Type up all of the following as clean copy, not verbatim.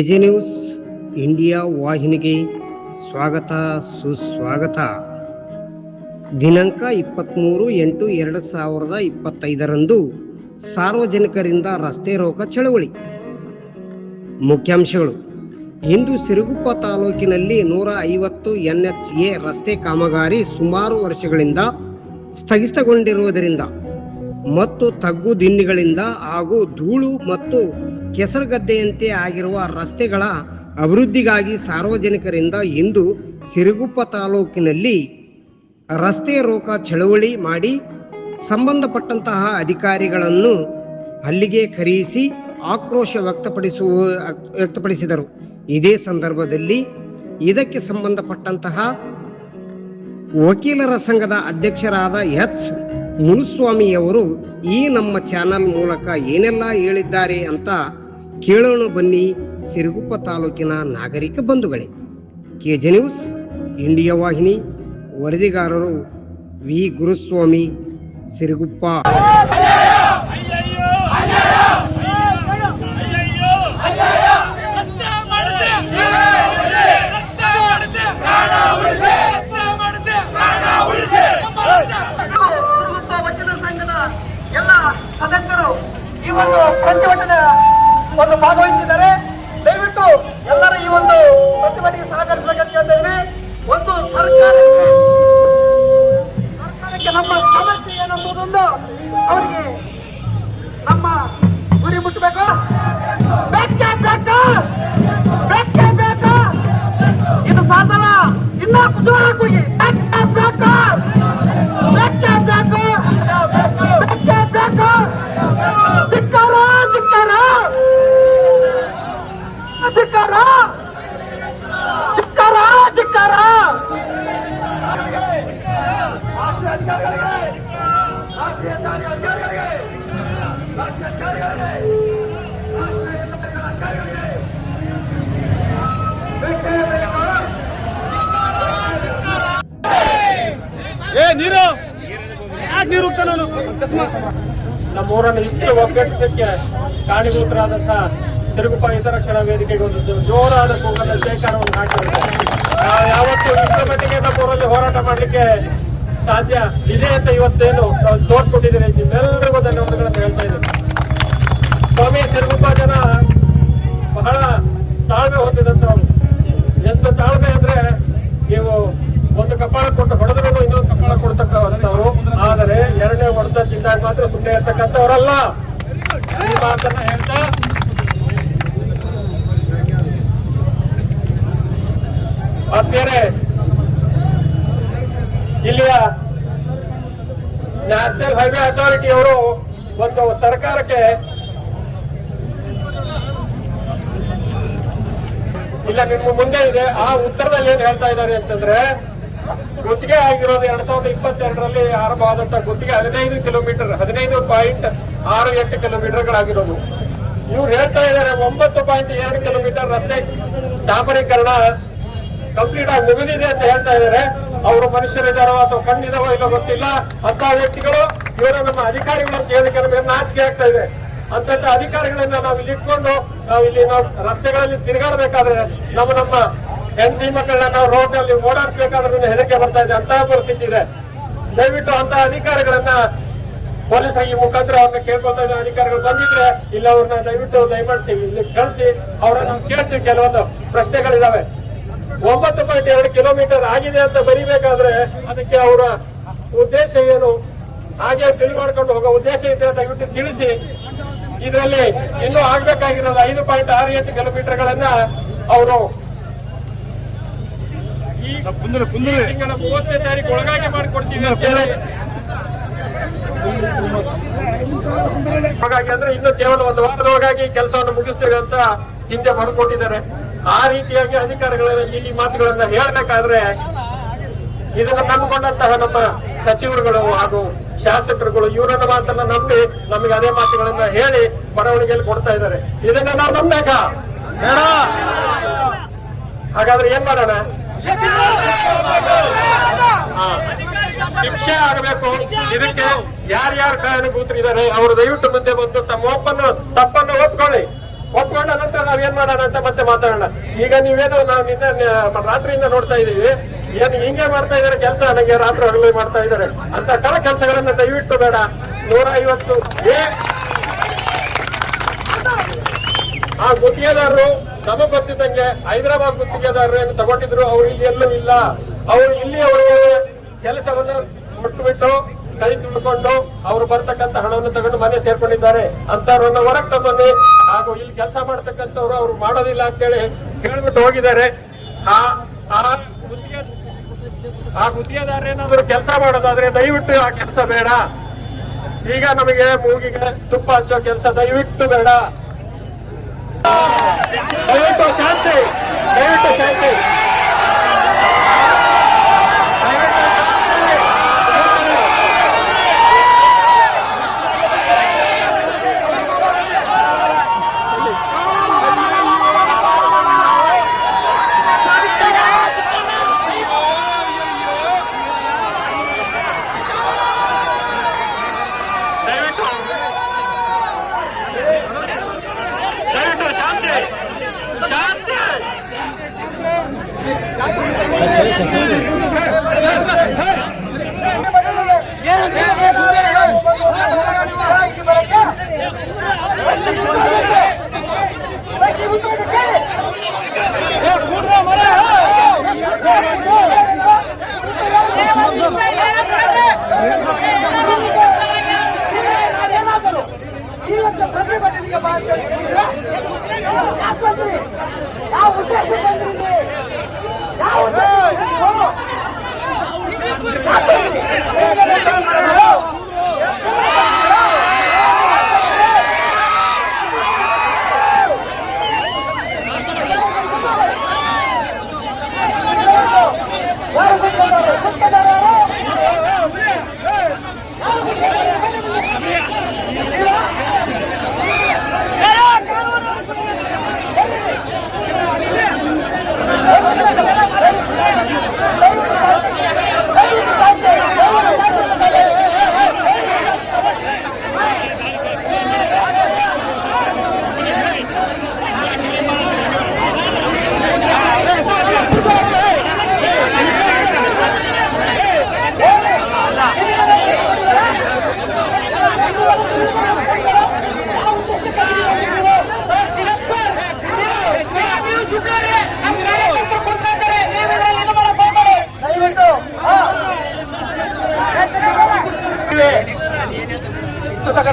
ವಿಜಯ news India ವಾಹಿನಿಗೆ ಸ್ವಾಗತ ಸುಸ್ವಾಗತ. ದಿನಾಂಕ 23/8/2025 ಸಾರ್ವಜನಿಕರಿಂದ ರಸ್ತೆ ರೋಕ ಚಳವಳಿ. ಮುಖ್ಯಾಂಶಗಳು: ಇಂದು ಸಿರುಗುಪ್ಪ ತಾಲೂಕಿನಲ್ಲಿ 150 NHA ರಸ್ತೆ ಕಾಮಗಾರಿ ಸುಮಾರು ವರ್ಷಗಳಿಂದ ಸ್ಥಗಿತಗೊಂಡಿರುವುದರಿಂದ ಮತ್ತು ತಗ್ಗು ದಿನ್ನಿಗಳಿಂದ ಹಾಗೂ ಧೂಳು ಮತ್ತು ಕೆಸರುಗದ್ದೆಯಂತೆ ಆಗಿರುವ ರಸ್ತೆಗಳ ಅಭಿವೃದ್ಧಿಗಾಗಿ ಸಾರ್ವಜನಿಕರಿಂದ ಇಂದು ಸಿರುಗುಪ್ಪ ತಾಲೂಕಿನಲ್ಲಿ ರಸ್ತೆ ರೋಕ ಚಳವಳಿ ಮಾಡಿ ಸಂಬಂಧಪಟ್ಟಂತಹ ಅಧಿಕಾರಿಗಳನ್ನು ಅಲ್ಲಿಗೆ ಕರೆಯಿಸಿ ಆಕ್ರೋಶ ವ್ಯಕ್ತಪಡಿಸಿದರು. ಇದೇ ಸಂದರ್ಭದಲ್ಲಿ ಇದಕ್ಕೆ ಸಂಬಂಧಪಟ್ಟಂತಹ ವಕೀಲರ ಸಂಘದ ಅಧ್ಯಕ್ಷರಾದ ಎಚ್ ಮುನುಸ್ವಾಮಿಯವರು ಈ ನಮ್ಮ ಚಾನಲ್ ಮೂಲಕ ಏನೆಲ್ಲ ಹೇಳಿದ್ದಾರೆ ಅಂತ ಕೇಳೋಣ ಬನ್ನಿ. ಸಿರುಗುಪ್ಪ ತಾಲೂಕಿನ ನಾಗರಿಕ ಬಂಧುಗಳೇ, ಕೆಜೆ ನ್ಯೂಸ್ ಇಂಡಿಯಾ ವಾಹಿನಿ ವರದಿಗಾರರು ವಿ ಗುರುಸ್ವಾಮಿ, ಸಿರುಗುಪ್ಪ. ಎಲ್ಲ ಸದಸ್ಯರು ಈ ಒಂದು ಪ್ರತಿಭಟನೆ ಭಾಗವಹಿಸಿದ್ದಾರೆ. ದಯವಿಟ್ಟು ಎಲ್ಲರೂ ಈ ಒಂದು ಪ್ರತಿಭಟನೆಗೆ ಸಹಕರಿಸಬೇಕಂತ ಕೇಳ್ತೇವೆ. ಒಂದು ಸರ್ಕಾರಕ್ಕೆ ನಮ್ಮ ಸಮಸ್ಯೆ ಏನಂಬುದೊಂದು ಅವರಿಗೆ ನಮ್ಮ ಗುರಿ ಮುಟ್ಟಬೇಕು. ಬೇಕೇ ಬೇಕು, ಬೇಕೇ ಬೇಕು, ಇದು ಸಾಧನ ಇನ್ನೂ ಜೋರಾಗಿ ಬೇಕೇ ಬೇಕು, ಬೇಕೇ ಬೇಕು, ಬೇಕೇ ಬೇಕು. ಧಿಕ್ಕಾರ, ಧಿಕ್ಕಾರ, ಧಿಕ್ಕಾರ, ಧಿಕ್ಕಾರ, ಧಿಕ್ಕಾರ. ನೀರು ಯಾಕೆ ನೀರು ನಾನು ಚಸ್ಮಾ ನಮ್ಮೂರನ್ನು ಇಷ್ಟು ಒಗ್ಗಟ್ಟಿಸಕ್ಕೆ ಕಾರಣೀಭೂತರಾದಂತಹ ಸಿರುಗುಪ್ಪ ಹಿತರಕ್ಷಣಾ ವೇದಿಕೆಗೆ ಒಂದು ಜೋರಾದ ಕೂಗದ ಶೇಖರವನ್ನು ಹಾಕಿರುತ್ತೆ. ಯಾವತ್ತು ಇಷ್ಟರ ಮಟ್ಟಿಗೆ ನಮ್ಮೂರಲ್ಲಿ ಹೋರಾಟ ಮಾಡಲಿಕ್ಕೆ ಸಾಧ್ಯ ಇದೆ ಅಂತ ಇವತ್ತೇನು ನಾವು ತೋರ್ಸ್ಕೊಟ್ಟಿದ್ದೀರಿ. ನಿಮ್ಮೆಲ್ಲರಿಗೂ ಧನ್ಯವಾದಗಳನ್ನು ಹೇಳ್ತಾ ಇದ್ದೀನಿ. ಸ್ವಾಮಿ, ಸಿರುಗುಪ್ಪ ಜನ ಬಹಳ ತಾಳ್ಮೆ ಹೊಂದಿದಂಥವ್ರು. ಎಷ್ಟು ತಾಳ್ಮೆ ಅಂದ್ರೆ ನೀವು ಒಂದು ಕಪಾಳ ಕೊಟ್ಟು ಹೊಡೆದ್ರು ಇನ್ನೊಂದು ಕಪಾಳ ಕೊಡ್ತಕ್ಕಂಥವ್ರು, ಆದರೆ ಎರಡನೇ ಹೊಡೆದ ತಿಂದಾಗ ಮಾತ್ರ ಸುಮ್ಮನೆ ಇರ್ತಕ್ಕಂಥವ್ರಲ್ಲ. ಈ ಮಾತನ್ನ ಹೇಳ್ತಾ ಬೇರೆ ಇಲ್ಲಿಯ ನ್ಯಾಷನಲ್ ಹೈವೇ ಅಥಾರಿಟಿ ಅವರು ಒಂದು ಸರ್ಕಾರಕ್ಕೆ ಇಲ್ಲ ನಿಮ್ಮ ಮುಂದೆ ಇದೆ. ಆ ಉತ್ತರದಲ್ಲಿ ಏನ್ ಹೇಳ್ತಾ ಇದ್ದಾರೆ ಅಂತಂದ್ರೆ, ಗುತ್ತಿಗೆ ಆಗಿರೋದು 2022ರಲ್ಲಿ ಆರಂಭ ಆದಂತ ಗುತ್ತಿಗೆ 15 ಕಿಲೋಮೀಟರ್ 15.68 ಕಿಲೋಮೀಟರ್ಗಳಾಗಿರೋದು. ಇವ್ರು ಹೇಳ್ತಾ ಇದ್ದಾರೆ 9.2 ಕಿಲೋಮೀಟರ್ ರಸ್ತೆ ಡಾಂಬರೀಕರಣ ಕಂಪ್ಲೀಟ್ ಆಗಿ ಮುಗಿದಿದೆ ಅಂತ ಹೇಳ್ತಾ ಇದ್ದಾರೆ. ಅವರು ಮನುಷ್ಯರಿದ್ದಾರೋ ಅಥವಾ ಕಣ್ಣಿದಾರೋ ಇಲ್ಲೋ ಗೊತ್ತಿಲ್ಲ. ಅಂತ ವ್ಯಕ್ತಿಗಳು ಇವರು ನಮ್ಮ ಅಧಿಕಾರಿಗಳನ್ನು ಕೇಳಿಕೆ ನಮಗೆ ನಾಚಿಕೆ ಆಗ್ತಾ ಇದೆ. ಅಂತ ಅಧಿಕಾರಿಗಳನ್ನ ನಾವು ಇಲ್ಲಿ ಇಟ್ಕೊಂಡು ನಾವು ರಸ್ತೆಗಳಲ್ಲಿ ತಿರುಗಾಡಬೇಕಾದ್ರೆ ನಮ್ಮ ಹೆಂಡತಿ ಮಕ್ಕಳನ್ನ ನಾವು ರೋಡ್ ನಲ್ಲಿ ಓಡಾಡಿಸ್ಬೇಕಾದ್ರೆ ಹೆದರಿಕೆ ಬರ್ತಾ ಇದೆ. ಅಂತಹ ಪರಿಸ್ಥಿತಿ ಇದೆ. ದಯವಿಟ್ಟು ಅಂತ ಅಧಿಕಾರಿಗಳನ್ನ ಪೊಲೀಸ್ ಈ ಮುಖಾಂತರ ಅವ್ರನ್ನ ಕೇಳ್ಕೊಳ್ತಾ ಇದ್ದ ಅಧಿಕಾರಿಗಳು ಬಂದಿದ್ರೆ ಇಲ್ಲ ಅವ್ರನ್ನ ದಯಮಾಡಿಸಿ ಇಲ್ಲಿ ಕಳಿಸಿ ಅವ್ರನ್ನ ನಾವು ಕೇಳ್ತೀವಿ. ಕೆಲವೊಂದು ಪ್ರಶ್ನೆಗಳಿದಾವೆ. 9.2 ಕಿಲೋಮೀಟರ್ ಆಗಿದೆ ಅಂತ ಬರೀಬೇಕಾದ್ರೆ ಅದಕ್ಕೆ ಅವರ ಉದ್ದೇಶ ಏನು, ಹಾಗೆ ತಿಳಿಮಾಡ್ಕೊಂಡು ಹೋಗೋ ಉದ್ದೇಶ ಇದೆ ದಯವಿಟ್ಟು ತಿಳಿಸಿ. ಇದರಲ್ಲಿ ಇನ್ನೂ ಆಗ್ಬೇಕಾಗಿರೋದು 5.68 ಕಿಲೋಮೀಟರ್ಗಳನ್ನ ಅವರು ಈ ತಿಂಗಳ 30ನೇ ತಾರೀಕು ಒಳಗಾಗಿ ಮಾಡಿಕೊಡ್ತೀವಿ ಅಂತ ಹೇಳಿ ಹಾಗಾಗಿ ಅಂದ್ರೆ ಇನ್ನು ಕೇವಲ ಒಂದು ವಾರದೊಳಗಾಗಿ ಕೆಲಸವನ್ನು ಮುಗಿಸ್ತೇವೆ ಅಂತ ಹಿಂದೆ ಬರ್ಕೊಟ್ಟಿದ್ದಾರೆ. ಆ ರೀತಿಯಾಗಿ ಅಧಿಕಾರಿಗಳ ಈ ಮಾತುಗಳನ್ನ ಹೇಳ್ಬೇಕಾದ್ರೆ ಇದನ್ನ ನಂಬಿಕೊಂಡಂತಹ ನಮ್ಮ ಸಚಿವರುಗಳು ಹಾಗೂ ಶಾಸಕರುಗಳು ಇವರನ್ನ ಮಾತನ್ನ ನಂಬಿ ನಮಗೆ ಅದೇ ಮಾತುಗಳನ್ನ ಹೇಳಿ ಬರವಣಿಗೆಯಲ್ಲಿ ಕೊಡ್ತಾ ಇದ್ದಾರೆ. ಇದನ್ನ ನಾವು ನಂಬೇಕಾ ಬೇಡ? ಹಾಗಾದ್ರೆ ಏನ್ ಮಾಡೋಣ? ಶಿಕ್ಷೆ ಆಗಬೇಕು. ಇದಕ್ಕೆ ಯಾರ್ಯಾರು ಕಾರಣಭೂತರಿದ್ದಾರೆ ಅವರು ದಯವಿಟ್ಟು ಮುಂದೆ ಬಂದು ತಮ್ಮ ತಪ್ಪನ್ನು ಒಪ್ಕೊಳ್ಳಿ. ತಗೊಂಡ ನಂತರ ನಾವೇನ್ ಮಾಡೋಣ ಅಂತ ಮತ್ತೆ ಮಾತಾಡೋಣ. ಈಗ ನೀವೇನೋ ನಾವು ನಿನ್ನೆ ರಾತ್ರಿಯಿಂದ ನೋಡ್ತಾ ಇದೀವಿ, ಏನ್ ಹಿಂಗೆ ಮಾಡ್ತಾ ಇದಾರೆ ಕೆಲಸ, ನನಗೆ ರಾತ್ರಿ ಹಗಲು ಮಾಡ್ತಾ ಇದಾರೆ ಅಂತ ಕೆಲಸಗಳನ್ನ ದಯವಿಟ್ಟು ಬೇಡ. 150 ಆ ಗುತ್ತಿಗೆದಾರರು ನಮಗ್ ಗೊತ್ತಿದ್ದಂಗೆ ಹೈದರಾಬಾದ್ ಗುತ್ತಿಗೆದಾರರು ಏನು ತಗೊಂಡಿದ್ರು, ಅವ್ರು ಇಲ್ಲಿ ಎಲ್ಲೂ ಇಲ್ಲ. ಅವರು ಇಲ್ಲಿ ಅವರು ಕೆಲಸವನ್ನು ಕೊಟ್ಟುಬಿಟ್ಟು ಕೈ ತುಳ್ಕೊಂಡು ಅವ್ರು ಬರ್ತಕ್ಕಂಥ ಹಣವನ್ನು ತಗೊಂಡು ಮನೆ ಸೇರ್ಕೊಂಡಿದ್ದಾರೆ. ಅಂತವ್ರನ್ನ ಹೊರಗೆ ತಗೊಂಡು ಹಾಗೂ ಇಲ್ಲಿ ಕೆಲಸ ಮಾಡ್ತಕ್ಕಂಥವ್ರು ಅವ್ರು ಮಾಡೋದಿಲ್ಲ ಅಂತೇಳಿ ಹೇಳ್ಬಿಟ್ಟು ಹೋಗಿದ್ದಾರೆ. ಆ ಗುತ್ತಿಗೆದಾರ ಏನಾದ್ರು ಕೆಲಸ ಮಾಡೋದಾದ್ರೆ ದಯವಿಟ್ಟು ಆ ಕೆಲಸ ಬೇಡ. ಈಗ ನಮಗೆ ಮೂಗಿಗೆ ತುಪ್ಪ ಹಚ್ಚೋ ಕೆಲಸ ದಯವಿಟ್ಟು ಬೇಡ. ದಯವಿಟ್ಟು ಶಾಂತಿ, ದಯವಿಟ್ಟು ಶಾಂತಿ.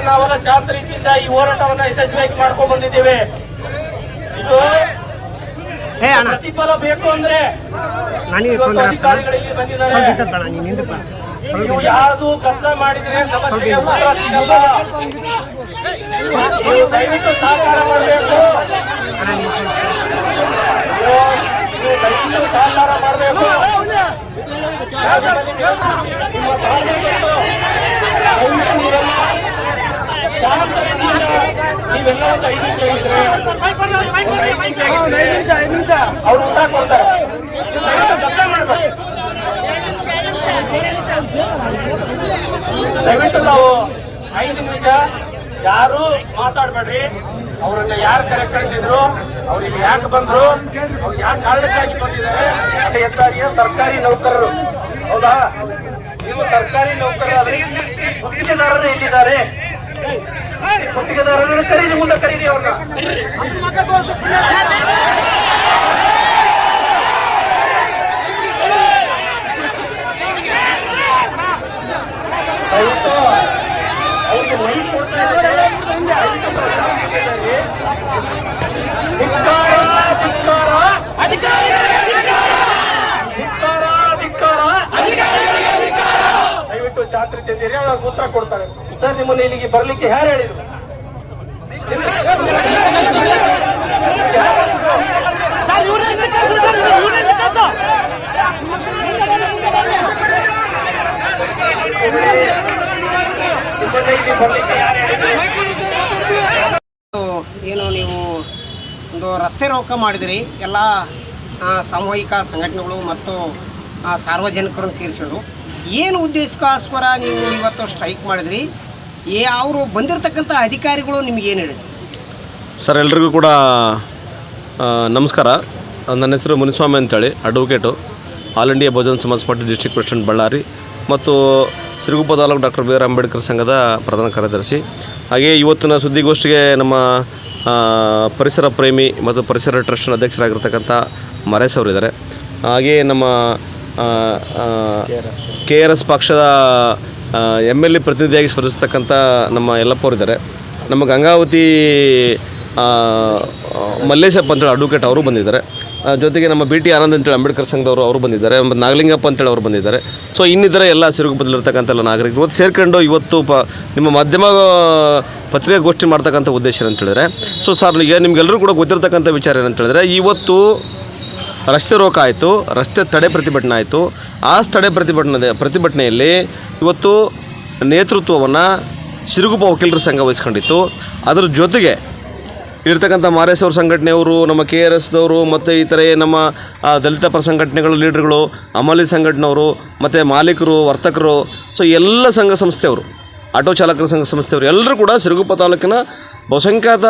ನಾವೆಲ್ಲ ಶಾಂತ ರೀತಿಯಿಂದ ಈ ಹೋರಾಟವನ್ನ ಯಶಸ್ವಿಯಾಗಿ ಮಾಡ್ಕೊಂಡು ಬಂದಿದ್ದೇವೆ. ಇದು ಪ್ರತಿಫಲ ಬೇಕು ಅಂದ್ರೆ ಅಧಿಕಾರಿಗಳಿಗೆ ಬಂದಿದ್ದಾರೆ. ನೀವು ಯಾವುದು ಕಷ್ಟ ಮಾಡಿದ್ರೆ ಸಮಸ್ಯೆಗೆ ಉತ್ತರ ಸಿಗಲ್ಲ. ನೀವು ದಯವಿಟ್ಟು ಸಹಕಾರ ಮಾಡಬೇಕು, ದಯವಿಟ್ಟು ಸಹಕಾರ ಮಾಡಬೇಕು. ನೀವೆಲ್ಲ ಒಂದು 5 ನಿಮಿಷ ಅವ್ರು ಊಟ ಕೊಡ್ತಾರೆ. ದಯವಿಟ್ಟು ನಾವು 5 ನಿಮಿಷ ಯಾರು ಮಾತಾಡ್ಬೇಡ್ರಿ. ಅವ್ರನ್ನ ಯಾರು ಕರೆ ಕಳಿಸಿದ್ರು, ಅವ್ರಿಗೆ ಯಾಕೆ ಬಂದ್ರು, ಅವ್ರು ಯಾಕೆ ಕಾರಣಕ್ಕಾಗಿ ಬಂದಿದ್ದಾರೆ. ಸರ್ಕಾರಿ ನೌಕರರು ಹೌದಾ? ನೀವು ಸರ್ಕಾರಿ ನೌಕರರಾದ್ರೆ ಗುತ್ತಿಗೆದಾರರು ಎಲ್ಲಿದ್ದಾರೆ? ಗುತ್ತಿಗೆದಾರರನ್ನು ಕರೀರಿ, ಮುಂದೆ ಕರೀರಿ ಅವ್ರನ್ನ. ಅವ್ರಿಗೆ ಮೈ ಕೊಡ್ತಾ ಇದ್ದಾರೆ. ದಯವಿಟ್ಟು ಶಾಸ್ತ್ರಿ ಚೆಂದಿರಿ, ಅವ್ರಿಗೆ ಉತ್ತರ ಕೊಡ್ತಾರೆ. ಸರ್, ನಿಮ್ಮನ್ನು ಇಲ್ಲಿಗೆ ಬರ್ಲಿಕ್ಕೆ ಯಾರು ಹೇಳಿದ್ರು? ಏನು ನೀವು ಒಂದು ರಸ್ತೆ ರೋಕ ಮಾಡಿದಿರಿ, ಎಲ್ಲ ಸಾಮೂಹಿಕ ಸಂಘಟನೆಗಳು ಮತ್ತು ಸಾರ್ವಜನಿಕರನ್ನು ಸೇರಿಸಿದ್ರು. ಏನು ಉದ್ದೇಶಕ್ಕೋಸ್ಕರ ನೀವು ಇವತ್ತು ಸ್ಟ್ರೈಕ್ ಮಾಡಿದ್ರಿ? ಅವರು ಬಂದಿರತಕ್ಕಂಥ ಅಧಿಕಾರಿಗಳು ನಿಮ್ಗೆ ಏನು ಹೇಳಿದ್ರು? ಸರ್ ಎಲ್ರಿಗೂ ಕೂಡ ನಮಸ್ಕಾರ. ನನ್ನ ಹೆಸರು ಮುನಿಸ್ವಾಮಿ ಅಂತೇಳಿ, advocate, all India Bahujan Samaj party district president Ballari ಮತ್ತು Siruguppa taluk doctor B R Ambedkar ಸಂಘದ ಪ್ರಧಾನ ಕಾರ್ಯದರ್ಶಿ. ಹಾಗೆ ಇವತ್ತಿನ ಸುದ್ದಿಗೋಷ್ಠಿಗೆ ನಮ್ಮ ಪರಿಸರ ಪ್ರೇಮಿ ಮತ್ತು ಪರಿಸರ ಟ್ರಸ್ಟ್ನ ಅಧ್ಯಕ್ಷರಾಗಿರ್ತಕ್ಕಂಥ ಮರೇಶ್ ಅವರಿದ್ದಾರೆ. ಹಾಗೆ ನಮ್ಮ KRS ಪಕ್ಷದ MLA ಪ್ರತಿನಿಧಿಯಾಗಿ ಸ್ಪರ್ಧಿಸ್ತಕ್ಕಂಥ ನಮ್ಮ ಯಲ್ಲಪ್ಪ ಅವರಿದ್ದಾರೆ. ನಮ್ಮ ಗಂಗಾವತಿ ಮಲ್ಲೇಶಪ್ಪ ಅಂತೇಳಿ ಅಡ್ವೊಕೇಟ್ ಅವರು ಬಂದಿದ್ದಾರೆ. ಜೊತೆಗೆ ನಮ್ಮ BT ಆನಂದ್ ಅಂತೇಳಿ ಅಂಬೇಡ್ಕರ್ ಸಂಘದವರು ಅವರು ಬಂದಿದ್ದಾರೆ. ಮತ್ತು ನಾಗಲಿಂಗಪ್ಪ ಅಂತೇಳಿ ಅವರು ಬಂದಿದ್ದಾರೆ. ಸೊ ಇನ್ನಿತರ ಎಲ್ಲ ಸಿರುಗುಪ್ಪದಲ್ಲಿರ್ತಕ್ಕಂಥ ಎಲ್ಲ ನಾಗರಿಕರು ಇವತ್ತು ಸೇರ್ಕೊಂಡು ಇವತ್ತು ನಿಮ್ಮ ಮಾಧ್ಯಮ ಪತ್ರಿಕಾಗೋಷ್ಠಿ ಮಾಡ್ತಕ್ಕಂಥ ಉದ್ದೇಶ ಏನಂತೇಳಿದ್ರೆ, ಸೊ ಸರ್ ಈಗ ನಿಮಗೆಲ್ಲರೂ ಕೂಡ ಗೊತ್ತಿರ್ತಕ್ಕಂಥ ವಿಚಾರ ಏನಂತೇಳಿದ್ರೆ, ಇವತ್ತು ರಸ್ತೆ ರೋಕ ಆಯಿತು, ರಸ್ತೆ ತಡೆ ಪ್ರತಿಭಟನೆ ಆಯಿತು. ಆ ತಡೆ ಪ್ರತಿಭಟನೆಯಲ್ಲಿ ಇವತ್ತು ನೇತೃತ್ವವನ್ನು ಸಿರುಗುಪ್ಪ ವಕೀಲರ ಸಂಘ ವಹಿಸ್ಕೊಂಡಿತ್ತು. ಅದರ ಜೊತೆಗೆ ಇರ್ತಕ್ಕಂಥ ಮರೇಶ್ ಅವ್ರ ಸಂಘಟನೆಯವರು, ನಮ್ಮ KRSದವರು ಮತ್ತು ಇತರೆ ನಮ್ಮ ದಲಿತ ಪರ ಸಂಘಟನೆಗಳು ಲೀಡರ್ಗಳು, ಅಮಲಿ ಸಂಘಟನೆಯವರು ಮತ್ತು ಮಾಲೀಕರು, ವರ್ತಕರು, ಸೊ ಎಲ್ಲ ಸಂಘ ಸಂಸ್ಥೆಯವರು, ಆಟೋ ಚಾಲಕರ ಸಂಘ ಸಂಸ್ಥೆಯವರು ಎಲ್ಲರೂ ಕೂಡ ಸಿರುಗುಪ್ಪ ತಾಲೂಕಿನ ಬಹುಸಂಖ್ಯಾತ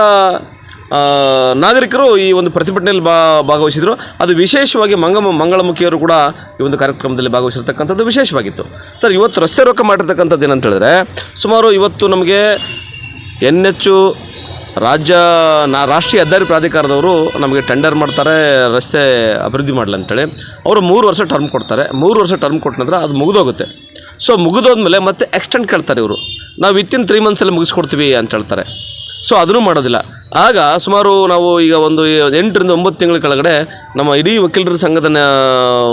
ನಾಗರಿಕರು ಈ ಒಂದು ಪ್ರತಿಭಟನೆಯಲ್ಲಿ ಭಾಗವಹಿಸಿದರು. ಅದು ವಿಶೇಷವಾಗಿ ಮಂಗಳಮುಖಿಯವರು ಕೂಡ ಈ ಒಂದು ಕಾರ್ಯಕ್ರಮದಲ್ಲಿ ಭಾಗವಹಿಸಿರ್ತಕ್ಕಂಥದ್ದು ವಿಶೇಷವಾಗಿತ್ತು. ಸರ್ ಇವತ್ತು ರಸ್ತೆ ರೋಕ ಮಾಡಿರ್ತಕ್ಕಂಥದ್ದು ಏನಂತ ಹೇಳಿದ್ರೆ, ಸುಮಾರು ಇವತ್ತು ನಮಗೆ NH ರಾಷ್ಟ್ರೀಯ ಹೆದ್ದಾರಿ ಪ್ರಾಧಿಕಾರದವರು ನಮಗೆ ಟೆಂಡರ್ ಮಾಡ್ತಾರೆ ರಸ್ತೆ ಅಭಿವೃದ್ಧಿ ಮಾಡಲಿ ಅಂತೇಳಿ. ಅವರು 3 ವರ್ಷ ಟರ್ಮ್ ಕೊಡ್ತಾರೆ. 3 ವರ್ಷ ಟರ್ಮ್ ಕೊಟ್ಟ ನಂತರ ಅದು ಮುಗಿದೋಗುತ್ತೆ. ಸೊ ಮುಗಿದೋದ್ಮೇಲೆ ಮತ್ತೆ ಎಕ್ಸ್ಟೆಂಡ್ ಕೇಳ್ತಾರೆ ಇವರು, ನಾವು ವಿತಿನ್ 3 ಮಂತ್ಸಲ್ಲಿ ಮುಗಿಸ್ಕೊಡ್ತೀವಿ ಅಂತ ಹೇಳ್ತಾರೆ. ಸೊ ಅದನ್ನು ಮಾಡೋದಿಲ್ಲ. ಆಗ ಸುಮಾರು ನಾವು ಈಗ ಒಂದು 8 ರಿಂದ 9 ತಿಂಗಳ ಕೆಳಗಡೆ ನಮ್ಮ ಇಡೀ ವಕೀಲರ ಸಂಘದ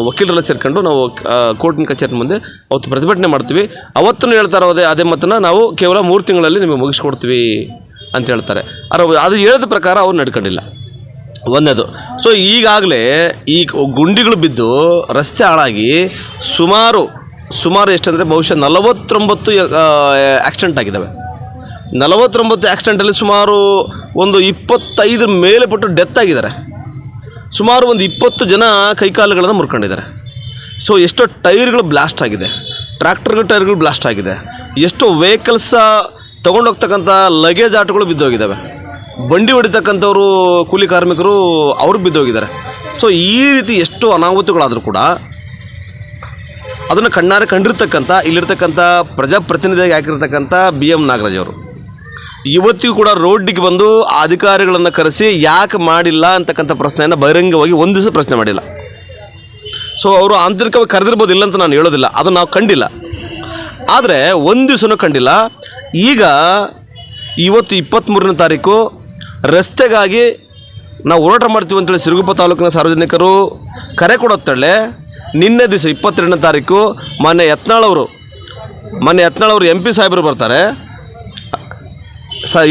ವಕೀಲರೆಲ್ಲ ಸೇರ್ಕೊಂಡು ನಾವು ಕೋರ್ಟಿನ ಕಚೇರಿ ಮುಂದೆ ಅವತ್ತು ಪ್ರತಿಭಟನೆ ಮಾಡ್ತೀವಿ. ಅವತ್ತೂ ಹೇಳ್ತಾರೆ ಅದೇ ಮಾತನ್ನು, ನಾವು ಕೇವಲ 3 ತಿಂಗಳಲ್ಲಿ ನಿಮಗೆ ಮುಗಿಸ್ಕೊಡ್ತೀವಿ ಅಂತ ಹೇಳ್ತಾರೆ. ಅದು ಹೇಳಿದ ಪ್ರಕಾರ ಅವ್ರು ನಡ್ಕೊಂಡಿಲ್ಲ, ಒಂದೇದು. ಸೊ ಈಗಾಗಲೇ ಈ ಗುಂಡಿಗಳು ಬಿದ್ದು ರಸ್ತೆ ಹಾಳಾಗಿ ಸುಮಾರು ಎಷ್ಟಂದರೆ ಬಹುಶಃ 49 ಆಕ್ಸಿಡೆಂಟ್ ಆಗಿದ್ದಾವೆ. 49 ಆಕ್ಸಿಡೆಂಟಲ್ಲಿ ಸುಮಾರು ಒಂದು 25 ಮೇಲೆ ಪಟ್ಟು ಡೆತ್ ಆಗಿದ್ದಾರೆ. ಸುಮಾರು ಒಂದು 20 ಜನ ಕೈಕಾಲುಗಳನ್ನು ಮುರ್ಕೊಂಡಿದ್ದಾರೆ. ಸೊ ಎಷ್ಟೋ ಟೈರ್ಗಳು ಬ್ಲಾಸ್ಟ್ ಆಗಿದೆ, ಟ್ರ್ಯಾಕ್ಟರ್ಗಳ ಟೈರ್ಗಳು ಬ್ಲಾಸ್ಟ್ ಆಗಿದೆ. ಎಷ್ಟೋ ವೆಹಿಕಲ್ಸ ತೊಗೊಂಡೋಗ್ತಕ್ಕಂಥ ಲಗೇಜ್ ಆಟೋಗಳು ಬಿದ್ದೋಗಿದ್ದಾವೆ. ಬಂಡಿ ಹೊಡಿತಕ್ಕಂಥವ್ರು ಕೂಲಿ ಕಾರ್ಮಿಕರು ಅವರು ಬಿದ್ದೋಗಿದ್ದಾರೆ. ಸೊ ಈ ರೀತಿ ಎಷ್ಟೋ ಅನಾಹುತಗಳಾದರೂ ಕೂಡ ಅದನ್ನು ಕಣ್ಣಾರೆ ಕಂಡಿರ್ತಕ್ಕಂಥ ಇಲ್ಲಿರ್ತಕ್ಕಂಥ ಪ್ರಜಾಪ್ರತಿನಿಧಿಯಾಗಿ ಹಾಕಿರ್ತಕ್ಕಂಥ BM ನಾಗರಾಜ್ ಅವರು ಇವತ್ತಿಗೂ ಕೂಡ ರೋಡ್ಡಿಗೆ ಬಂದು ಆ ಅಧಿಕಾರಿಗಳನ್ನು ಕರೆಸಿ ಯಾಕೆ ಮಾಡಿಲ್ಲ ಅಂತಕ್ಕಂಥ ಪ್ರಶ್ನೆಯನ್ನು ಬಹಿರಂಗವಾಗಿ ಒಂದು ದಿವಸ ಪ್ರಶ್ನೆ ಮಾಡಿಲ್ಲ. ಸೊ ಅವರು ಆಂತರಿಕವಾಗಿ ಕರೆದಿರ್ಬೋದು, ಇಲ್ಲ ಅಂತ ನಾನು ಹೇಳೋದಿಲ್ಲ, ಅದನ್ನು ನಾವು ಕಂಡಿಲ್ಲ. ಆದರೆ ಒಂದು ದಿವಸನೂ ಕಂಡಿಲ್ಲ. ಈಗ ಇವತ್ತು 23ನೇ ತಾರೀಕು ರಸ್ತೆಗಾಗಿ ನಾವು ಹೋರಾಟ ಮಾಡ್ತೀವಿ ಅಂತೇಳಿ ಸಿರುಗುಪ್ಪ ತಾಲೂಕಿನ ಸಾರ್ವಜನಿಕರು ಕರೆ ಕೊಡೋತ್ತಳೆ. ನಿನ್ನೆ ದಿವಸ 22ನೇ ತಾರೀಕು ಮಾನ್ಯ ಯತ್ನಾಳ್ ಅವರು MP ಸಾಹೇಬರು ಬರ್ತಾರೆ.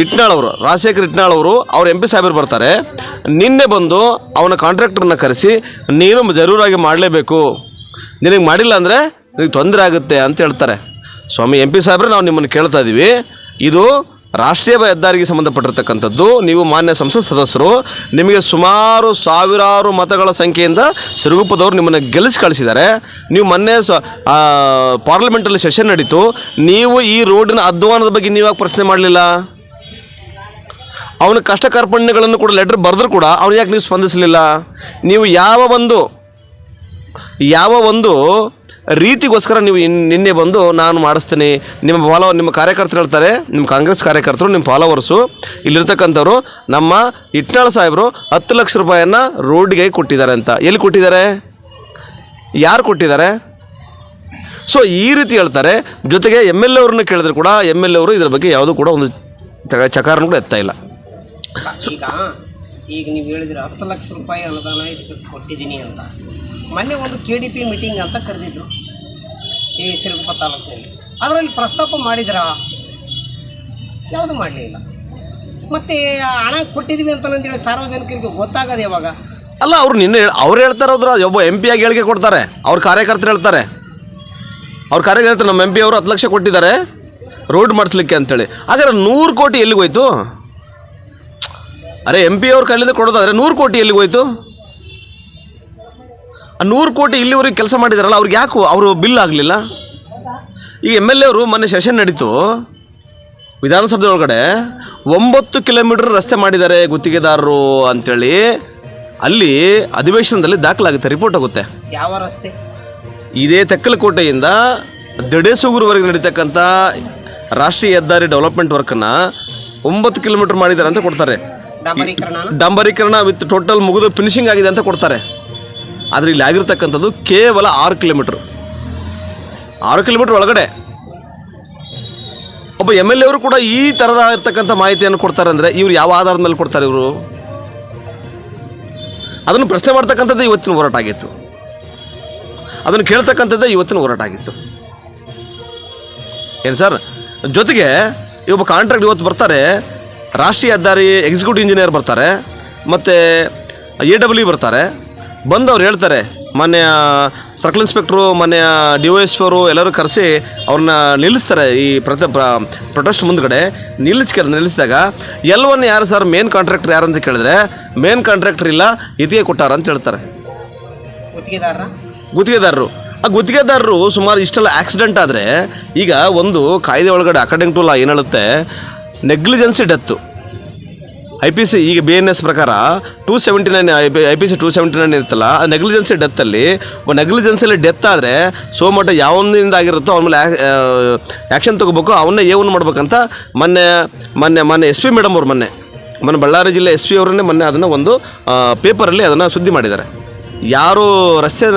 ಇಟ್ನಾಳ್ ಅವರು, ರಾಜಶೇಖರ್ ಇಟ್ನಾಳ್ ಅವರು, ಅವ್ರು MP ಸಾಹೇಬರು ಬರ್ತಾರೆ. ನಿನ್ನೆ ಬಂದು ಅವನ ಕಾಂಟ್ರಾಕ್ಟರ್ನ ಕರೆಸಿ, ನೀನು ಜರೂರಾಗಿ ಮಾಡಲೇಬೇಕು, ನಿನಗೆ ಮಾಡಿಲ್ಲ ಅಂದರೆ ನಿನಗೆ ತೊಂದರೆ ಆಗುತ್ತೆ ಅಂತ ಹೇಳ್ತಾರೆ. ಸ್ವಾಮಿ MP ಸಾಹೇಬ್ರೆ, ನಾವು ನಿಮ್ಮನ್ನು ಕೇಳ್ತಾ ಇದ್ದೀವಿ, ಇದು ರಾಷ್ಟ್ರೀಯ ಹೆದ್ದಾರಿಗೆ ಸಂಬಂಧಪಟ್ಟಿರ್ತಕ್ಕಂಥದ್ದು. ನೀವು ಮಾನ್ಯ ಸಂಸತ್ ಸದಸ್ಯರು, ನಿಮಗೆ ಸುಮಾರು ಸಾವಿರಾರು ಮತಗಳ ಸಂಖ್ಯೆಯಿಂದ ಸಿರುಗುಪ್ಪದವರು ನಿಮ್ಮನ್ನು ಗೆಲ್ಲಿಸಿ ಕಳಿಸಿದ್ದಾರೆ. ನೀವು ಮೊನ್ನೆ ಪಾರ್ಲಿಮೆಂಟಲ್ಲಿ ಸೆಷನ್ ನಡೀತು, ನೀವು ಈ ರೋಡಿನ ಅಧ್ವಾನದ ಬಗ್ಗೆ ನೀವಾಗ ಪ್ರಶ್ನೆ ಮಾಡಲಿಲ್ಲ. ಅವನ ಕಷ್ಟ ಕಾರ್ಪಣ್ಯಗಳನ್ನು ಕೂಡ ಲೆಟರ್ ಬರೆದ್ರೂ ಕೂಡ ಅವ್ರು ಯಾಕೆ ನೀವು ಸ್ಪಂದಿಸಲಿಲ್ಲ? ನೀವು ಯಾವ ಒಂದು ರೀತಿಗೋಸ್ಕರ ನೀವು ನಿನ್ನೆ ಬಂದು ನಾನು ಮಾಡಿಸ್ತೀನಿ, ನಿಮ್ಮ ಕಾರ್ಯಕರ್ತರು ಹೇಳ್ತಾರೆ, ನಿಮ್ಮ ಕಾಂಗ್ರೆಸ್ ಕಾರ್ಯಕರ್ತರು, ನಿಮ್ಮ ಫಾಲೋವರ್ಸು ಇಲ್ಲಿರ್ತಕ್ಕಂಥವ್ರು ನಮ್ಮ ಇಟ್ನಾಳ್ ಸಾಹೇಬರು 10 ಲಕ್ಷ ರೂಪಾಯಿಯನ್ನು ರೋಡ್ಗೆ ಕೊಟ್ಟಿದ್ದಾರೆ ಅಂತ. ಎಲ್ಲಿ ಕೊಟ್ಟಿದ್ದಾರೆ? ಯಾರು ಕೊಟ್ಟಿದ್ದಾರೆ? ಸೊ ಈ ರೀತಿ ಹೇಳ್ತಾರೆ. ಜೊತೆಗೆ MLA ಅವ್ರನ್ನ ಕೇಳಿದ್ರು ಕೂಡ MLA ಅವರು ಇದರ ಬಗ್ಗೆ ಯಾವುದೂ ಕೂಡ ಒಂದು ಚಕಾರನೂ ಕೂಡ ಎತ್ತಾ ಇಲ್ಲ. ಈಗ ನೀವು ಹೇಳಿದ್ರೆ 10 ಲಕ್ಷ ರೂಪಾಯಿ ಅನುದಾನ ಇದಕ್ಕೆ ಕೊಟ್ಟಿದ್ದೀನಿ ಅಂತ. ಮೊನ್ನೆ ಒಂದು KDP ಮೀಟಿಂಗ್ ಅಂತ ಕರೆದಿದ್ರು ಈ ಸಿರುಗುಪ್ಪ ತಾಲೂಕಿನಲ್ಲಿ. ಅದರಲ್ಲಿ ಪ್ರಸ್ತಾಪ ಮಾಡಿದ್ರಾ? ಯಾವುದು ಮಾಡಲಿಲ್ಲ. ಮತ್ತು ಹಣ ಕೊಟ್ಟಿದ್ದೀವಿ ಅಂತಂದೇಳಿ ಸಾರ್ವಜನಿಕರಿಗೆ ಗೊತ್ತಾಗೋದು ಯಾವಾಗ? ಅಲ್ಲ, ಅವ್ರು ಹೇಳ್ತಾರೆ, ಒಬ್ಬ MP ಆಗಿ ಹೇಳಿಕೆ ಕೊಡ್ತಾರೆ, ಅವ್ರ ಕಾರ್ಯಕರ್ತರು ಹೇಳ್ತಾರೆ. ನಮ್ಮ MP ಅವರು 10 ಲಕ್ಷ ಕೊಟ್ಟಿದ್ದಾರೆ ರೋಡ್ ಮಾಡಿಸ್ಲಿಕ್ಕೆ ಅಂತೇಳಿ. ಹಾಗಾದ್ರೆ 100 ಕೋಟಿ ಎಲ್ಲಿಗೆ ಹೋಯ್ತು? ಅರೆ MP ಅವ್ರ ಕೈಲಿಂದ ಕೊಡೋದಾದರೆ 100 ಕೋಟಿ ಎಲ್ಲಿಗೆ ಹೋಯ್ತು? 100 ಕೋಟಿ ಇಲ್ಲಿವರೆಗೆ ಕೆಲಸ ಮಾಡಿದಾರಲ್ಲ, ಅವ್ರಿಗೆ ಯಾಕೆ ಅವರು ಬಿಲ್ ಆಗಲಿಲ್ಲ? ಈಗ MLA ಅವರು ಮೊನ್ನೆ ಸೆಷನ್ ನಡೀತು, ವಿಧಾನಸಭೆ ಒಳಗಡೆ 9 ಕಿಲೋಮೀಟರ್ ರಸ್ತೆ ಮಾಡಿದ್ದಾರೆ ಗುತ್ತಿಗೆದಾರರು ಅಂಥೇಳಿ ಅಲ್ಲಿ ಅಧಿವೇಶನದಲ್ಲಿ ದಾಖಲಾಗುತ್ತೆ, ರಿಪೋರ್ಟ್ ಆಗುತ್ತೆ. ಯಾವ ರಸ್ತೆ? ಇದೇ ತೆಕ್ಕಲಕೋಟೆಯಿಂದ ದಡೇಸೂಗುರುವರೆಗೆ ನಡೀತಕ್ಕಂಥ ರಾಷ್ಟ್ರೀಯ ಹೆದ್ದಾರಿ ಡೆವಲಪ್ಮೆಂಟ್ ವರ್ಕನ್ನು 9 ಕಿಲೋಮೀಟರ್ ಮಾಡಿದ್ದಾರೆ ಅಂತ ಕೊಡ್ತಾರೆ. ಡಾಂಬರೀಕರಣ ವಿತ್ ಟೋಟಲ್ ಮುಗಿದು ಫಿನಿಶಿಂಗ್ ಆಗಿದೆ ಅಂತ ಕೊಡ್ತಾರೆ. ಆದರೆ ಇಲ್ಲಿ ಆಗಿರ್ತಕ್ಕಂಥದ್ದು ಕೇವಲ 6 ಕಿಲೋಮೀಟ್ರ್. 6 ಕಿಲೋಮೀಟ್ರ್ ಒಳಗಡೆ ಒಬ್ಬ MLA ಅವರು ಕೂಡ ಈ ಥರದ ಇರ್ತಕ್ಕಂಥ ಮಾಹಿತಿಯನ್ನು ಕೊಡ್ತಾರೆ ಅಂದರೆ ಇವರು ಯಾವ ಆಧಾರದ ಮೇಲೆ ಕೊಡ್ತಾರೆ? ಇವರು ಅದನ್ನು ಪ್ರಶ್ನೆ ಮಾಡ್ತಕ್ಕಂಥದ್ದು ಇವತ್ತಿನ ಹೋರಾಟ ಆಗಿತ್ತು, ಅದನ್ನು ಕೇಳ್ತಕ್ಕಂಥದ್ದೇ ಇವತ್ತಿನ ಹೋರಾಟ ಆಗಿತ್ತು. ಏನು ಸರ್? ಜೊತೆಗೆ ಒಬ್ಬ ಕಾಂಟ್ರಾಕ್ಟ್ ಇವತ್ತು ಬರ್ತಾರೆ, ರಾಷ್ಟ್ರೀಯ ಹೆದ್ದಾರಿ ಎಕ್ಸಿಕ್ಯೂಟಿವ್ ಇಂಜಿನಿಯರ್ ಬರ್ತಾರೆ, ಮತ್ತು AW ಬರ್ತಾರೆ. ಬಂದು ಅವ್ರು ಹೇಳ್ತಾರೆ, ಮೊನ್ನೆ ಸರ್ಕಲ್ ಇನ್ಸ್ಪೆಕ್ಟ್ರು, ಮೊನ್ನೆ DOSP ಅವರು ಎಲ್ಲರೂ ಕರೆಸಿ ಅವ್ರನ್ನ ನಿಲ್ಲಿಸ್ತಾರೆ. ಈ ಪ್ರೊಟೆಸ್ಟ್ ಮುಂದ್ಗಡೆ ನಿಲ್ಲಿಸಿದಾಗ ಎಲ್ಲವನ್ನ ಯಾರು ಸರ್ ಮೇನ್ ಕಾಂಟ್ರಾಕ್ಟರ್ ಯಾರು ಅಂತ ಕೇಳಿದ್ರೆ ಮೇನ್ ಕಾಂಟ್ರಾಕ್ಟರ್ ಇಲ್ಲ, ಇತಿಗೆ ಕೊಟ್ಟಾರ ಅಂತ ಹೇಳ್ತಾರೆ ಗುತ್ತಿಗೆದಾರರು. ಆ ಗುತ್ತಿಗೆದಾರರು ಸುಮಾರು ಇಷ್ಟೆಲ್ಲ ಆಕ್ಸಿಡೆಂಟ್ ಆದರೆ ಈಗ ಒಂದು ಕಾಯ್ದೆ ಒಳಗಡೆ ಅಕಾರ್ಡಿಂಗ್ ಟು ಲಾ ಏನು ಹೇಳುತ್ತೆ, ನೆಗ್ಲಿಜೆನ್ಸಿ ಡೆತ್ತು IPC ಈಗ BNS ಪ್ರಕಾರ 279 IPC 279 ಇರುತ್ತಲ್ಲ, ಆ ನೆಗ್ಲಿಜೆನ್ಸಿ ಡೆತ್ತಲ್ಲಿ ನೆಗ್ಲಿಜೆನ್ಸಿಯಲ್ಲಿ ಡೆತ್ ಆದರೆ ಸೋಮಟ ಯಾವೊಂದಿಂದ ಆಗಿರುತ್ತೋ ಅವನ ಮೇಲೆ ಆ್ಯಕ್ಷನ್ ತೊಗೋಬೇಕು, ಅವನ್ನೇ ಏನು ಮಾಡ್ಬೇಕಂತ ಮೊನ್ನೆ SP ಮೇಡಮ್ ಅವ್ರು ಮೊನ್ನೆ ಬಳ್ಳಾರಿ ಜಿಲ್ಲೆ SP ಅವರನ್ನೇ ಮೊನ್ನೆ ಅದನ್ನು ಒಂದು ಪೇಪರಲ್ಲಿ ಅದನ್ನು ಸುದ್ದಿ ಮಾಡಿದ್ದಾರೆ. ಯಾರು ರಸ್ತೆ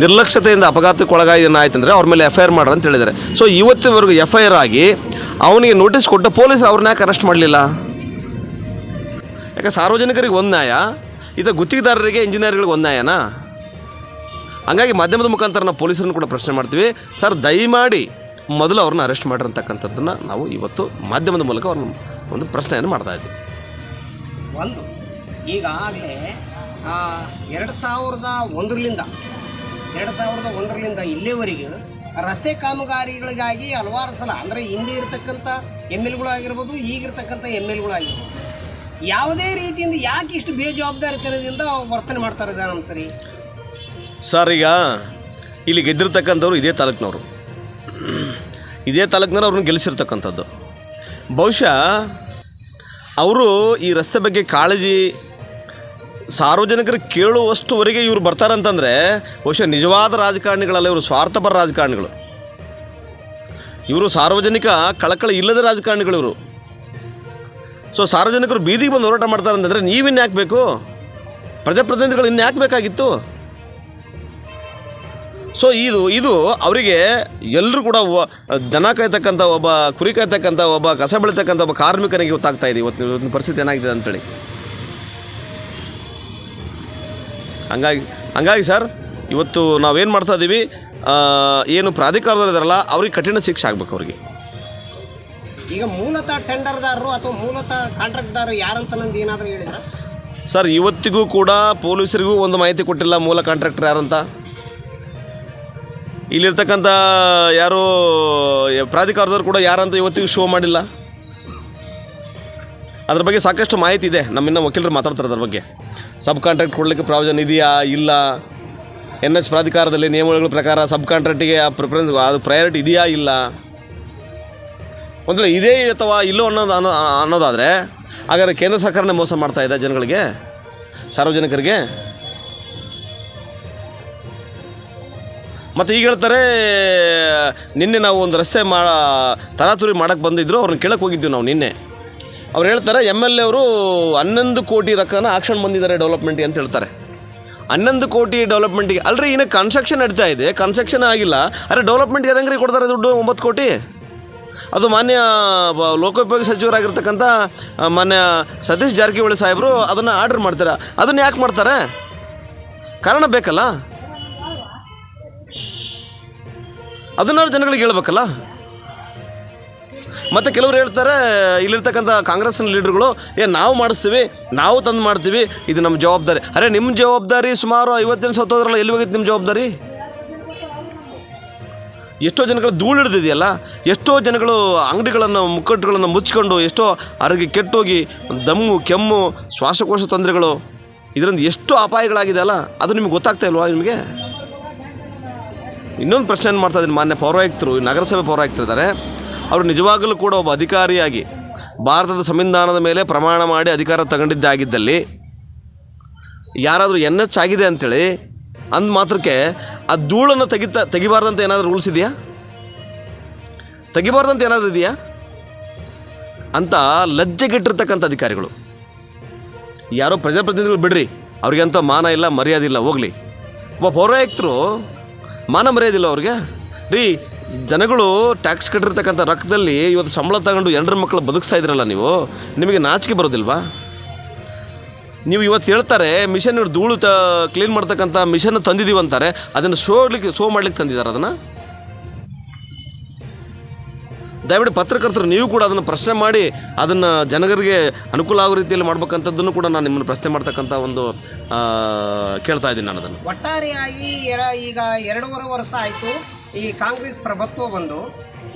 ನಿರ್ಲಕ್ಷ್ಯತೆಯಿಂದ ಅಪಘಾತಕ್ಕೊಳಗಾಯಿತಂದರೆ ಅವ್ರ ಮೇಲೆ FIR ಮಾಡ್ರಿ ಅಂತ ಹೇಳಿದ್ದಾರೆ. ಸೊ ಇವತ್ತಿನವರೆಗೂ FIR ಆಗಿ ಅವನಿಗೆ ನೋಟಿಸ್ ಕೊಟ್ಟ ಪೊಲೀಸರು ಅವ್ರನ್ನ ಯಾಕೆ ಅರೆಸ್ಟ್ ಮಾಡಲಿಲ್ಲ? ಯಾಕೆ ಸಾರ್ವಜನಿಕರಿಗೆ ಒಂದು ನ್ಯಾಯ, ಇದು ಗುತ್ತಿಗೆದಾರರಿಗೆ ಇಂಜಿನಿಯರ್ಗಳಿಗೆ ಒಂದು ನ್ಯಾಯನಾ? ಹಂಗಾಗಿ ಮಾಧ್ಯಮದ ಮುಖಾಂತರ ನಾವು ಪೊಲೀಸರನ್ನು ಕೂಡ ಪ್ರಶ್ನೆ ಮಾಡ್ತೀವಿ, ಸರ್ ದಯಮಾಡಿ ಮೊದಲು ಅವ್ರನ್ನ ಅರೆಸ್ಟ್ ಮಾಡಿರಿ ಅಂತಕ್ಕಂಥದ್ದನ್ನು ನಾವು ಇವತ್ತು ಮಾಧ್ಯಮದ ಮೂಲಕ ಅವ್ರನ್ನ ಒಂದು ಪ್ರಶ್ನೆಯನ್ನು ಮಾಡ್ತಾಯಿದ್ವಿ. ಒಂದು ಈಗಾಗಲೇ 2001ರಿಂದ ಇಲ್ಲಿವರೆಗೂ ರಸ್ತೆ ಕಾಮಗಾರಿಗಳಿಗಾಗಿ ಹಲವಾರು ಸಲ ಅಂದರೆ ಹಿಂದೆ ಇರತಕ್ಕಂಥ MLಗಳು ಆಗಿರ್ಬೋದು, ಈಗಿರ್ತಕ್ಕಂಥ MLಗಳು ಆಗಿರ್ಬೋದು, ಯಾವುದೇ ರೀತಿಯಿಂದ ಯಾಕೆ ಇಷ್ಟು ಬೇಜವಾಬ್ದಾರಿತನದಿಂದ ವರ್ತನೆ ಮಾಡ್ತಾ ಇದ್ದಾರೆ ಅಂತೀರಿ ಸರ್? ಈಗ ಇಲ್ಲಿ ಗೆದ್ದಿರ್ತಕ್ಕಂಥವ್ರು ಇದೇ ತಾಲೂಕಿನವರು, ಅವ್ರನ್ನ ಗೆಲ್ಲಿಸಿರ್ತಕ್ಕಂಥದ್ದು. ಬಹುಶಃ ಅವರು ಈ ರಸ್ತೆ ಬಗ್ಗೆ ಕಾಳಜಿ ಸಾರ್ವಜನಿಕರು ಕೇಳುವಷ್ಟುವರೆಗೆ ಇವರು ಬರ್ತಾರಂತಂದರೆ ಬಹುಶಃ ನಿಜವಾದ ರಾಜಕಾರಣಿಗಳಲ್ಲ, ಇವರು ಸ್ವಾರ್ಥಪರ ರಾಜಕಾರಣಿಗಳು, ಇವರು ಸಾರ್ವಜನಿಕ ಕಳಕಳಿ ಇಲ್ಲದ ರಾಜಕಾರಣಿಗಳು ಇವರು. ಸೊ ಸಾರ್ವಜನಿಕರು ಬೀದಿಗೆ ಬಂದು ಹೋರಾಟ ಮಾಡ್ತಾರೆ ಅಂತಂದರೆ ನೀವಿನ್ನು ಯಾಕೆ ಬೇಕು? ಪ್ರಜಾಪ್ರತಿನಿಧಿಗಳು ಇನ್ನು ಯಾಕೆ ಬೇಕಾಗಿತ್ತು? ಸೊ ಇದು ಅವರಿಗೆ ಎಲ್ಲರೂ ಕೂಡ ದನ ಕಾಯ್ತಕ್ಕಂಥ ಒಬ್ಬ ಕುರಿ ಕಾಯ್ತಕ್ಕಂಥ ಒಬ್ಬ ಕಸ ಬೆಳೀತಕ್ಕಂಥ ಒಬ್ಬ ಕಾರ್ಮಿಕನಿಗೆ ಗೊತ್ತಾಗ್ತಾ ಇದೆ ಇವತ್ತಿನ ಪರಿಸ್ಥಿತಿ ಏನಾಗಿದೆ ಅಂತೇಳಿ. ಹಂಗಾಗಿ ಸರ್ ಇವತ್ತು ನಾವೇನು ಮಾಡ್ತಾ ಇದ್ದೀವಿ, ಏನು ಪ್ರಾಧಿಕಾರದವರು ಇದ್ದಾರಲ್ಲ ಅವ್ರಿಗೆ ಕಠಿಣ ಶಿಕ್ಷೆ ಆಗಬೇಕು ಅವ್ರಿಗೆ. ಈಗ ಮೂಲತಃ ಟೆಂಡರ್ದಾರರು ಅಥವಾ ಮೂಲತಃ ಕಾಂಟ್ರಾಕ್ಟ್ದಾರರು ಯಾರಂತ ನಂದು ಏನಾದರೂ ಹೇಳಿದ್ರ ಸರ್? ಇವತ್ತಿಗೂ ಕೂಡ ಪೊಲೀಸರಿಗೂ ಒಂದು ಮಾಹಿತಿ ಕೊಟ್ಟಿಲ್ಲ ಮೂಲ ಕಾಂಟ್ರಾಕ್ಟರ್ ಯಾರಂತ. ಇಲ್ಲಿರ್ತಕ್ಕಂಥ ಯಾರು ಪ್ರಾಧಿಕಾರದವರು ಕೂಡ ಯಾರಂತ ಇವತ್ತಿಗೂ ಶೋ ಮಾಡಿಲ್ಲ. ಅದ್ರ ಬಗ್ಗೆ ಸಾಕಷ್ಟು ಮಾಹಿತಿ ಇದೆ, ನಮ್ಮಿನ್ನ ವಕೀಲರು ಮಾತಾಡ್ತಾರೆ ಅದ್ರ ಬಗ್ಗೆ. ಸಬ್ ಕಾಂಟ್ರಾಕ್ಟ್ ಕೊಡಲಿಕ್ಕೆ ಪ್ರಾವಿಷನ್ ಇದೆಯಾ ಇಲ್ಲ, NH ಪ್ರಾಧಿಕಾರದಲ್ಲಿ ನಿಯಮಗಳ ಪ್ರಕಾರ ಸಬ್ ಕಾಂಟ್ರಾಕ್ಟಿಗೆ ಪ್ರಿಫರೆನ್ಸ್ ಅದು ಪ್ರಯಾರಿಟಿ ಇದೆಯಾ ಇಲ್ಲ, ಒಂದು ಇದೇ ಅಥವಾ ಇಲ್ಲೋ ಅನ್ನೋದಾದರೆ ಹಾಗಾದರೆ ಕೇಂದ್ರ ಸರ್ಕಾರನೇ ಮೋಸ ಮಾಡ್ತಾ ಇದೆ ಜನಗಳಿಗೆ, ಸಾರ್ವಜನಿಕರಿಗೆ. ಮತ್ತು ಈಗ ಹೇಳ್ತಾರೆ, ನಿನ್ನೆ ನಾವು ಒಂದು ರಸ್ತೆ ತರಾತುರಿ ಮಾಡೋಕ್ಕೆ ಬಂದಿದ್ದರು, ಅವ್ರನ್ನ ಕೇಳಕ್ಕೆ ಹೋಗಿದ್ವಿ ನಾವು ನಿನ್ನೆ. ಅವ್ರು ಹೇಳ್ತಾರೆ MLA ಅವರು 11 ಕೋಟಿ ರೊಕ್ಕನ ಆಕ್ಷನ್ ಬಂದಿದ್ದಾರೆ ಡೆವಲಪ್ಮೆಂಟ್ಗೆ ಅಂತ ಹೇಳ್ತಾರೆ. 11 ಕೋಟಿ ಡೆವಲಪ್ಮೆಂಟಿಗೆ ಅಲ್ರಿ, ಇನ್ನು ಕನ್ಸ್ಟ್ರಕ್ಷನ್ ನಡೀತಾ ಇದೆ, ಕನ್ಸ್ಟ್ರಕ್ಷನ್ ಆಗಿಲ್ಲ. ಅರೆ ಡೆವಲಪ್ಮೆಂಟ್ಗೆ ಅದಂಗ್ರಿ ಕೊಡ್ತಾರೆ ದುಡ್ಡು 9 ಕೋಟಿ? ಅದು ಮಾನ್ಯ ಲೋಕೋಪಯೋಗಿ ಸಚಿವರಾಗಿರ್ತಕ್ಕಂಥ ಮಾನ್ಯ ಸತೀಶ್ ಜಾರಕಿಹೊಳಿ ಸಾಹೇಬರು ಅದನ್ನು ಆರ್ಡರ್ ಮಾಡ್ತಾರೆ. ಅದನ್ನು ಯಾಕೆ ಮಾಡ್ತಾರೆ? ಕಾರಣ ಬೇಕಲ್ಲ, ಅದನ್ನು ಜನಗಳಿಗೆ ಹೇಳ್ಬೇಕಲ್ಲ. ಮತ್ತು ಕೆಲವರು ಹೇಳ್ತಾರೆ, ಇಲ್ಲಿರ್ತಕ್ಕಂಥ ಕಾಂಗ್ರೆಸ್ನ ಲೀಡರ್ಗಳು, ನಾವು ಮಾಡಿಸ್ತೀವಿ, ನಾವು ತಂದು ಮಾಡ್ತೀವಿ, ಇದು ನಮ್ಮ ಜವಾಬ್ದಾರಿ. ಅರೆ ನಿಮ್ಮ ಜವಾಬ್ದಾರಿ ಸುಮಾರು 50 ಜನ ಸತ್ತೋದ್ರಲ್ಲ, ಎಲ್ಲಿ ಹೋಗಿತ್ತು ನಿಮ್ಮ ಜವಾಬ್ದಾರಿ? ಎಷ್ಟೋ ಜನಗಳು ಧೂಳು ಹಿಡಿದಿದೆಯಲ್ಲ, ಎಷ್ಟೋ ಜನಗಳು ಅಂಗಡಿಗಳನ್ನು ಮುಕ್ಕಟ್ಟುಗಳನ್ನು ಮುಚ್ಚಿಕೊಂಡು ಎಷ್ಟೋ ಆರೋಗ್ಯ ಕೆಟ್ಟೋಗಿ ದಮ್ಮು ಕೆಮ್ಮು ಶ್ವಾಸಕೋಶ ತೊಂದರೆಗಳು ಇದರಿಂದ ಎಷ್ಟು ಅಪಾಯಗಳಾಗಿದೆ ಅಲ್ಲ, ಅದು ನಿಮಗೆ ಗೊತ್ತಾಗ್ತಾ ಇಲ್ವಾ? ನಿಮಗೆ ಇನ್ನೊಂದು ಪ್ರಶ್ನೆ ಮಾಡ್ತಾ ಇದ್ದೀನಿ. ಮಾನ್ಯ ಪೌರಾಯುಕ್ತರು, ನಗರಸಭೆ ಪೌರಾಯುಕ್ತರಿದ್ದಾರೆ, ಅವರು ನಿಜವಾಗಲೂ ಕೂಡ ಒಬ್ಬ ಅಧಿಕಾರಿಯಾಗಿ ಭಾರತದ ಸಂವಿಧಾನದ ಮೇಲೆ ಪ್ರಮಾಣ ಮಾಡಿ ಅಧಿಕಾರ ತಗೊಂಡಿದ್ದಾಗಿದ್ದಲ್ಲಿ ಯಾರಾದರೂ NH ಆಗಿದೆ ಅಂಥೇಳಿ ಅಂದ ಮಾತ್ರಕ್ಕೆ ಆ ಧೂಳನ್ನು ತೆಗಿಬಾರ್ದಂತ ಏನಾದರೂ ರೂಲ್ಸ್ ಇದೆಯಾ? ತೆಗಿಬಾರ್ದಂತ ಏನಾದರೂ ಇದೆಯಾ ಅಂತ ಲಜ್ಜೆಗೆಟ್ಟಿರ್ತಕ್ಕಂಥ ಅಧಿಕಾರಿಗಳು. ಯಾರೋ ಪ್ರಜಾಪ್ರತಿನಿಧಿಗಳು ಬಿಡ್ರಿ, ಅವ್ರಿಗಂತ ಮಾನ ಇಲ್ಲ, ಮರ್ಯಾದೆ ಇಲ್ಲ, ಹೋಗಲಿ. ಒಬ್ಬ ಪೌರಾಯುಕ್ತರು ಮಾನ ಮರ್ಯಾದಿಲ್ಲ ಅವ್ರಿಗೆ ರೀ. ಜನಗಳು ಟ್ಯಾಕ್ಸ್ ಕಟ್ಟಿರ್ತಕ್ಕಂಥ ರೊಕ್ಕದಲ್ಲಿ ಇವತ್ತು ಸಂಬಳ ತಗೊಂಡು 2 ಮಕ್ಕಳು ಬದುಕಿಸ್ತಾ ಇದ್ರಲ್ಲ, ನಿಮಗೆ ನಾಚಿಕೆ ಬರೋದಿಲ್ವಾ? ನೀವು ಇವತ್ತು ಹೇಳ್ತಾರೆ ಮಿಷನ್ ಧೂಳು ಕ್ಲೀನ್ ಮಾಡ್ತಕ್ಕಂಥ ಮಿಷನ್ ತಂದಿದ್ದೀವಿ ಅಂತಾರೆ, ಅದನ್ನು ಶೋ ಮಾಡ್ಲಿಕ್ಕೆ ತಂದಿದ್ದಾರೆ. ಅದನ್ನು ದಯವಿಟ್ಟು ಪತ್ರಕರ್ತರು ನೀವು ಕೂಡ ಅದನ್ನು ಪ್ರಶ್ನೆ ಮಾಡಿ ಅದನ್ನು ಜನಗರಿಗೆ ಅನುಕೂಲ ಆಗೋ ರೀತಿಯಲ್ಲಿ ಮಾಡ್ಬೇಕಂಥದ್ದನ್ನು ಕೂಡ ನಾನು ನಿಮ್ಮನ್ನು ಪ್ರಶ್ನೆ ಮಾಡ್ತಕ್ಕಂಥ ಒಂದು ಕೇಳ್ತಾ ಇದ್ದೀನಿ ನಾನು ಅದನ್ನು. ಒಟ್ಟಾರೆಯಾಗಿ ಈಗ 2.5 ವರ್ಷ ಆಯಿತು ಈ ಕಾಂಗ್ರೆಸ್ ಪ್ರಭುತ್ವ ಬಂದು.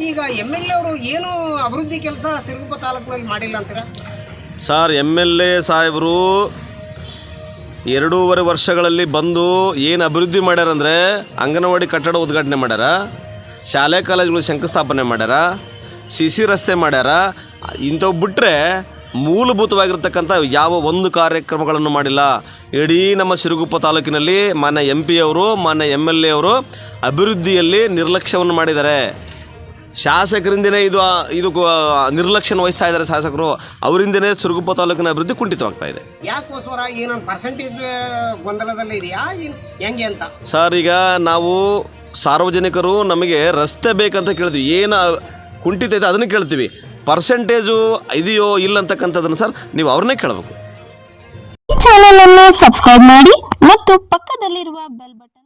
ಈಗ MLA ಅವರು ಏನು ಅಭಿವೃದ್ಧಿ ಕೆಲಸ ಸಿರುಗುಪ್ಪ ತಾಲೂಕಿನಲ್ಲಿ ಮಾಡಿಲ್ಲ ಅಂತೀರಾ? ಸರ್, MLA ಸಾಹೇಬರು 2.5 ವರ್ಷಗಳಲ್ಲಿ ಬಂದು ಏನು ಅಭಿವೃದ್ಧಿ ಮಾಡ್ಯಾರಂದರೆ ಅಂಗನವಾಡಿ ಕಟ್ಟಡ ಉದ್ಘಾಟನೆ ಮಾಡ್ಯಾರ, ಶಾಲೆ ಕಾಲೇಜುಗಳು ಶಂಕುಸ್ಥಾಪನೆ ಮಾಡ್ಯಾರ, CC ರಸ್ತೆ ಮಾಡ್ಯಾರ. ಇಂಥವು ಬಿಟ್ಟರೆ ಮೂಲಭೂತವಾಗಿರ್ತಕ್ಕಂಥ ಯಾವ ಒಂದು ಕಾರ್ಯಕ್ರಮಗಳನ್ನು ಮಾಡಿಲ್ಲ. ಇಡೀ ನಮ್ಮ ಸಿರುಗುಪ್ಪ ತಾಲೂಕಿನಲ್ಲಿ ಮಾನ್ಯ MP ಅವರು, ಮಾನ್ಯ MLA ಅವರು ಅಭಿವೃದ್ಧಿಯಲ್ಲಿ ನಿರ್ಲಕ್ಷ್ಯವನ್ನು ಮಾಡಿದ್ದಾರೆ. ಶಾಸಕರಿಂದನೇ ಇದು ನಿರ್ಲಕ್ಷ್ಯನ ವಹಿಸ್ತಾ ಇದ್ದಾರೆ ಶಾಸಕರು. ಅವರಿಂದನೇ ಸಿರುಗುಪ್ಪ ತಾಲೂಕಿನ ಅಭಿವೃದ್ಧಿ ಕುಂಠಿತವಾಗ್ತಾ ಇದೆ. ಯಾಕೋಸ್ಕರ ಏನೊಂದು ಪರ್ಸೆಂಟೇಜ್ ಗೊಂದಲದಲ್ಲಿ ಇದೆಯಾ ಹೆಂಗೆ ಅಂತ? ಸರ್, ಈಗ ನಾವು ಸಾರ್ವಜನಿಕರು ನಮಗೆ ರಸ್ತೆ ಬೇಕಂತ ಕೇಳ್ತೀವಿ, ಏನು ಕುಂಠಿತ ಇದೆ ಅದನ್ನು ಕೇಳ್ತೀವಿ. ಪರ್ಸೆಂಟೇಜು ಇದೆಯೋ ಇಲ್ಲ ಅಂತಕ್ಕಂಥದ್ದನ್ನು ಸರ್ ನೀವು ಅವ್ರನ್ನೇ ಕೇಳಬೇಕು. ಈ ಚಾನೆಲ್ ಅನ್ನು ಸಬ್ಸ್ಕ್ರೈಬ್ ಮಾಡಿ ಮತ್ತು ಪಕ್ಕದಲ್ಲಿರುವ ಬೆಲ್ ಬಟನ್